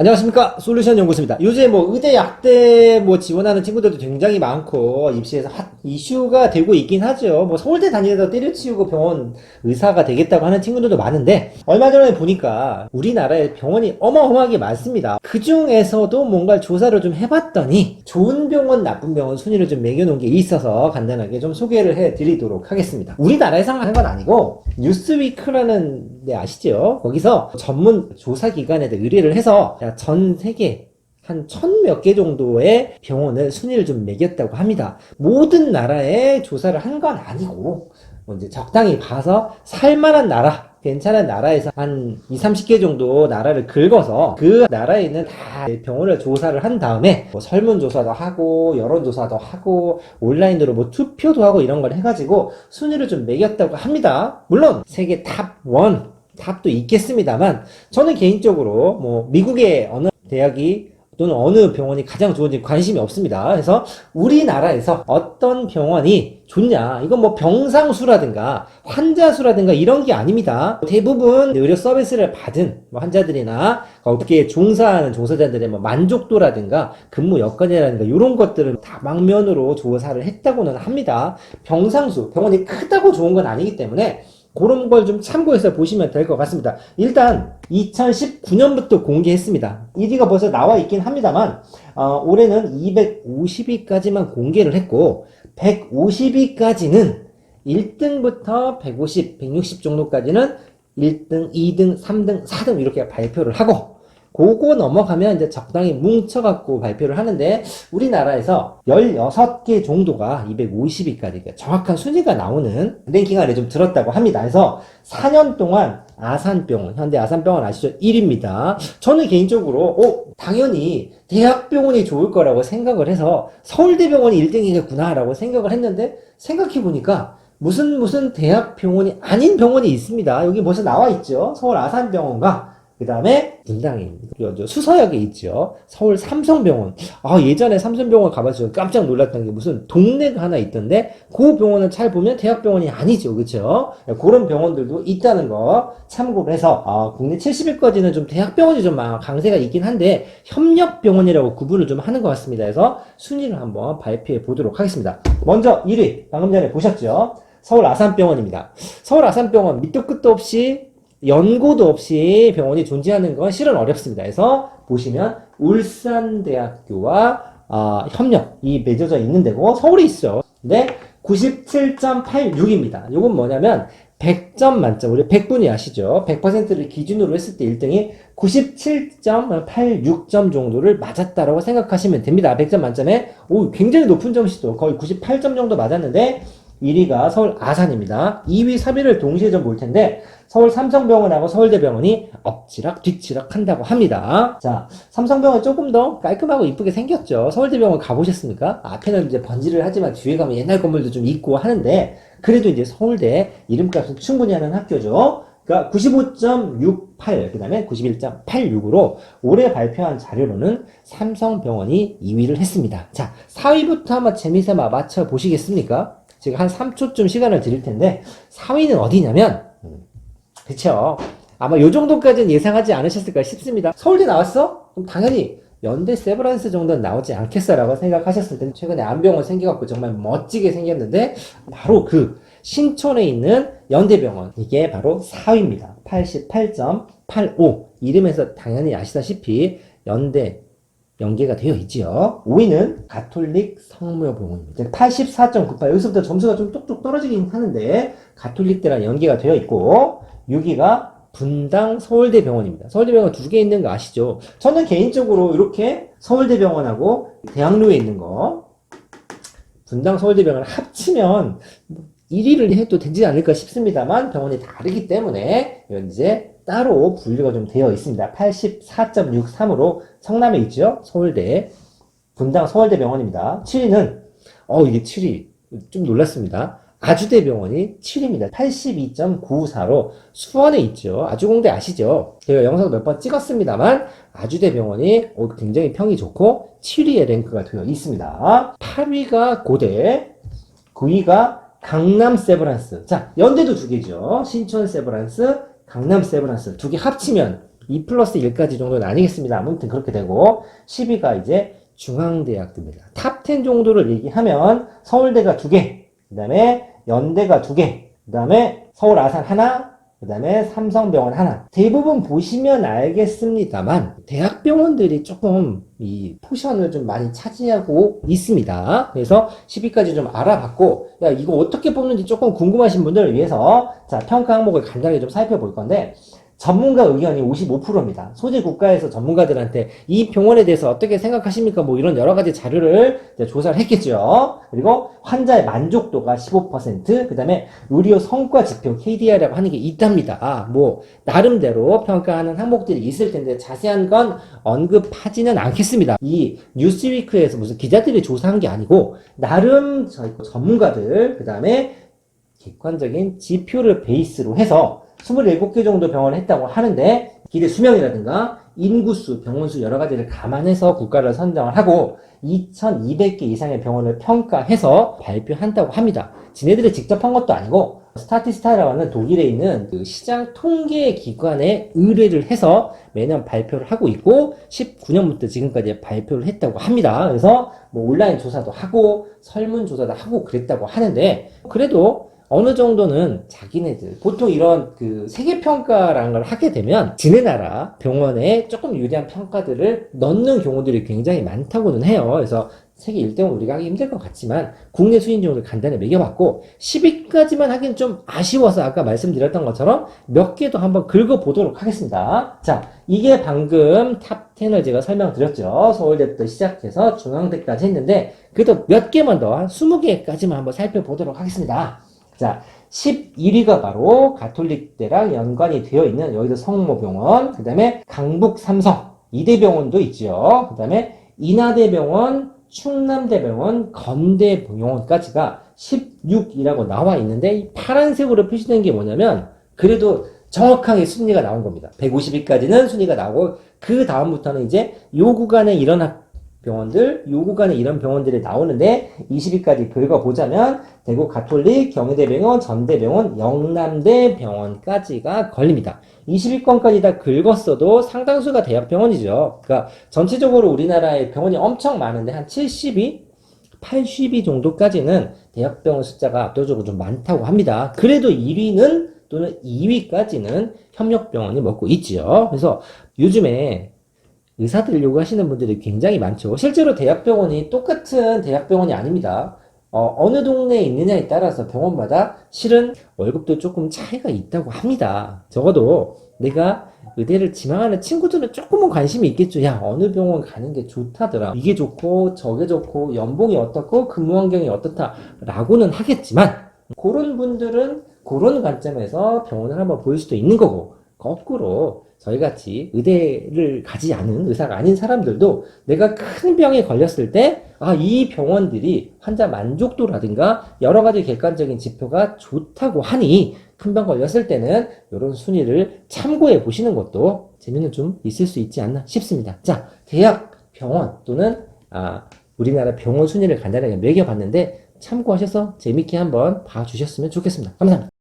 안녕하십니까, 솔루션 연구소입니다. 요새 의대 약대 지원하는 친구들도 굉장히 많고 입시에서 핫 이슈가 되고 있긴 하죠. 서울대 다니면서 때려치우고 병원 의사가 되겠다고 하는 친구들도 많은데, 얼마 전에 보니까 우리나라에 병원이 어마어마하게 많습니다. 그 중에서도 뭔가 조사를 좀 해봤더니 좋은 병원, 나쁜 병원 순위를 좀 매겨놓은 게 있어서 간단하게 좀 소개를 해드리도록 하겠습니다. 우리나라에서 하는 건 아니고 뉴스위크라는 데 아시죠? 거기서 전문 조사 기관에 의뢰를 해서 전 세계 한 1000몇 개 정도의 병원을 순위를 좀 매겼다고 합니다. 모든 나라에 조사를 한 건 아니고 이제 적당히 봐서 살만한 나라, 괜찮은 나라에서 한 20, 30개 정도 나라를 긁어서 그 나라에 있는 다 병원을 조사를 한 다음에 설문조사도 하고 여론조사도 하고 온라인으로 투표도 하고 이런 걸 해가지고 순위를 좀 매겼다고 합니다. 물론 세계 탑 1, 탑도 있겠습니다만 저는 개인적으로 미국의 어느 대학이 또는 어느 병원이 가장 좋은지 관심이 없습니다. 그래서 우리나라에서 어떤 병원이 좋냐, 이건 병상수라든가 환자 수라든가 이런 게 아닙니다. 대부분 의료 서비스를 받은 환자들이나 거기에 종사하는 종사자들의 만족도라든가 근무 여건이라든가 이런 것들은 다방면으로 조사를 했다고는 합니다. 병상수, 병원이 크다고 좋은 건 아니기 때문에 그런 걸 좀 참고해서 보시면 될 것 같습니다. 일단 2019년부터 공개했습니다. 1위가 벌써 나와 있긴 합니다만 올해는 250위까지만 공개를 했고 150위까지는 1등부터 150, 160 정도까지는 1등, 2등, 3등, 4등 이렇게 발표를 하고 그거 넘어가면 이제 적당히 뭉쳐갖고 발표를 하는데 우리나라에서 16개 정도가 250위까지 정확한 순위가 나오는 랭킹 안에 좀 들었다고 합니다. 그래서 4년 동안 아산병원, 현대 아산병원 아시죠? 1위입니다. 저는 개인적으로 당연히 대학병원이 좋을 거라고 생각을 해서 서울대병원이 1등이겠구나 라고 생각을 했는데 생각해보니까 무슨 대학병원이 아닌 병원이 있습니다. 여기 벌써 나와 있죠. 서울 아산병원과 그 다음에 분당에 수서역에 있죠. 서울 삼성병원. 예전에 삼성병원 가봐서 깜짝 놀랐던 게 무슨 동네가 하나 있던데 그 병원은 잘 보면 대학병원이 아니죠. 그렇죠? 그런 병원들도 있다는 거 참고를 해서 국내 70위까지는 좀 대학병원이 좀 강세가 있긴 한데 협력병원이라고 구분을 좀 하는 것 같습니다. 그래서 순위를 한번 발표해 보도록 하겠습니다. 먼저 1위 방금 전에 보셨죠? 서울 아산병원입니다. 서울 아산병원 밑도 끝도 없이 연고도 없이 병원이 존재하는 건 실은 어렵습니다. 그래서 보시면 울산대학교와 협력이 맺어져 있는 데고 서울에 있어요. 근데 97.86입니다. 이건 뭐냐면 100점 만점, 우리 100분이 아시죠? 100%를 기준으로 했을 때 1등이 97.86점 정도를 맞았다라고 생각하시면 됩니다. 100점 만점에 굉장히 높은 점수도 거의 98점 정도 맞았는데 1위가 서울 아산입니다. 2위, 3위를 동시에 좀 볼 텐데 서울 삼성병원하고 서울대병원이 엎치락 뒤치락 한다고 합니다. 자, 삼성병원 조금 더 깔끔하고 이쁘게 생겼죠. 서울대병원 가보셨습니까? 앞에는 이제 번지를 하지만 뒤에 가면 옛날 건물도 좀 있고 하는데 그래도 이제 서울대 이름값은 충분히 하는 학교죠. 그러니까 95.68, 그 다음에 91.86으로 올해 발표한 자료로는 삼성병원이 2위를 했습니다. 자, 4위부터 한번 재미삼아 맞춰보시겠습니까? 제가 한 3초쯤 시간을 드릴 텐데 4위는 어디냐면 그쵸, 아마 요 정도까지는 예상하지 않으셨을까 싶습니다. 서울대 나왔어? 그럼 당연히 연대 세브란스 정도는 나오지 않겠어라고 생각하셨을 텐데 최근에 안병원 생겨갖고 정말 멋지게 생겼는데 바로 그 신촌에 있는 연대병원, 이게 바로 4위입니다. 88.85. 이름에서 당연히 아시다시피 연대 연계가 되어 있지요. 5위는 가톨릭 성모병원입니다. 84.98. 여기서부터 점수가 좀 뚝뚝 떨어지긴 하는데 가톨릭대랑 연계가 되어 있고 6위가 분당 서울대병원입니다. 서울대병원 2개 있는 거 아시죠? 저는 개인적으로 이렇게 서울대병원하고 대학로에 있는 거 분당 서울대병원을 합치면 1위를 해도 되지 않을까 싶습니다만 병원이 다르기 때문에 이제 따로 분류가 좀 되어 있습니다. 84.63으로 성남에 있죠. 서울대, 분당 서울대병원입니다. 7위는 이게 7위 좀 놀랐습니다. 아주대병원이 7위입니다. 82.94로 수원에 있죠. 아주공대 아시죠? 제가 영상 몇 번 찍었습니다만 아주대병원이 굉장히 평이 좋고 7위에 랭크가 되어 있습니다. 8위가 고대, 9위가 강남 세브란스. 자, 연대도 2개죠. 신촌 세브란스, 강남 세브란스 2개 합치면 2 플러스 1까지 정도는 아니겠습니다. 아무튼 그렇게 되고 10위가 이제 중앙대학들입니다. 탑 10 정도를 얘기하면 서울대가 2개, 그 다음에 연대가 2개, 그 다음에 서울 아산 하나, 그 다음에 삼성병원 하나. 대부분 보시면 알겠습니다만 대학병원들이 조금 이 포션을 좀 많이 차지하고 있습니다. 그래서 10위까지 좀 알아봤고, 야, 이거 어떻게 뽑는지 조금 궁금하신 분들을 위해서 자, 평가 항목을 간단히 좀 살펴볼 건데, 전문가 의견이 55%입니다. 소재 국가에서 전문가들한테 이 병원에 대해서 어떻게 생각하십니까? 뭐 이런 여러 가지 자료를 이제 조사를 했겠죠. 그리고 환자의 만족도가 15%, 그 다음에 의료 성과 지표 KDI라고 하는 게 있답니다. 아, 뭐 나름대로 평가하는 항목들이 있을 텐데 자세한 건 언급하지는 않겠습니다. 이 뉴스위크에서 무슨 기자들이 조사한 게 아니고 나름 저희 전문가들, 그 다음에 객관적인 지표를 베이스로 해서 27개 정도 병원을 했다고 하는데, 기대 수명이라든가 인구수, 병원수 여러 가지를 감안해서 국가를 선정을 하고 2200개 이상의 병원을 평가해서 발표한다고 합니다. 지네들이 직접 한 것도 아니고 스타티스타라고 하는 독일에 있는 그 시장 통계 기관에 의뢰를 해서 매년 발표를 하고 있고 19년부터 지금까지 발표를 했다고 합니다. 그래서 뭐 온라인 조사도 하고 설문 조사도 하고 그랬다고 하는데, 그래도 어느 정도는 자기네들, 보통 이런 그 세계평가라는 걸 하게 되면 지네 나라 병원에 조금 유리한 평가들을 넣는 경우들이 굉장히 많다고는 해요. 그래서 세계 1등은 우리가 하기 힘들 것 같지만 국내 수인정을 간단히 매겨봤고 10위까지만 하긴 좀 아쉬워서 아까 말씀드렸던 것처럼 몇 개도 한번 긁어보도록 하겠습니다. 자, 이게 방금 탑 10을 제가 설명드렸죠. 서울대부터 시작해서 중앙대까지 했는데 그래도 몇 개만 더, 한 20개까지만 한번 살펴보도록 하겠습니다. 자, 11위가 바로 가톨릭대랑 연관이 되어 있는 여의도 성모병원, 그 다음에 강북 삼성, 이대병원도 있죠. 그 다음에 인하대병원, 충남대병원, 건대병원까지가 16이라고 나와 있는데, 이 파란색으로 표시된 게 뭐냐면, 그래도 정확하게 순위가 나온 겁니다. 150위까지는 순위가 나오고, 그 다음부터는 이제 요 구간에 이런 병원들, 요 구간에 이런 병원들이 나오는데 20위까지 긁어보자면 대구 가톨릭, 경희대병원, 전대병원, 영남대병원까지가 걸립니다. 20위권까지 다 긁었어도 상당수가 대학병원이죠. 그러니까 전체적으로 우리나라에 병원이 엄청 많은데 한 70위, 80위 정도까지는 대학병원 숫자가 압도적으로 좀 많다고 합니다. 그래도 1위는 또는 2위까지는 협력병원이 먹고 있지요. 그래서 요즘에 의사 되려고 하시는 분들이 굉장히 많죠. 실제로 대학병원이 똑같은 대학병원이 아닙니다. 어느 동네에 있느냐에 따라서 병원마다 실은 월급도 조금 차이가 있다고 합니다. 적어도 내가 의대를 지망하는 친구들은 조금은 관심이 있겠죠. 야, 어느 병원 가는 게 좋다더라. 이게 좋고 저게 좋고 연봉이 어떻고 근무 환경이 어떻다라고는 하겠지만 그런 분들은 그런 관점에서 병원을 한번 볼 수도 있는 거고, 거꾸로 저희같이 의대를 가지 않은 의사가 아닌 사람들도 내가 큰 병에 걸렸을 때, 아, 이 병원들이 환자 만족도라든가 여러 가지 객관적인 지표가 좋다고 하니 큰 병 걸렸을 때는 이런 순위를 참고해 보시는 것도 재미는 좀 있을 수 있지 않나 싶습니다. 자, 대학 병원 또는 우리나라 병원 순위를 간단하게 매겨봤는데 참고하셔서 재밌게 한번 봐주셨으면 좋겠습니다. 감사합니다.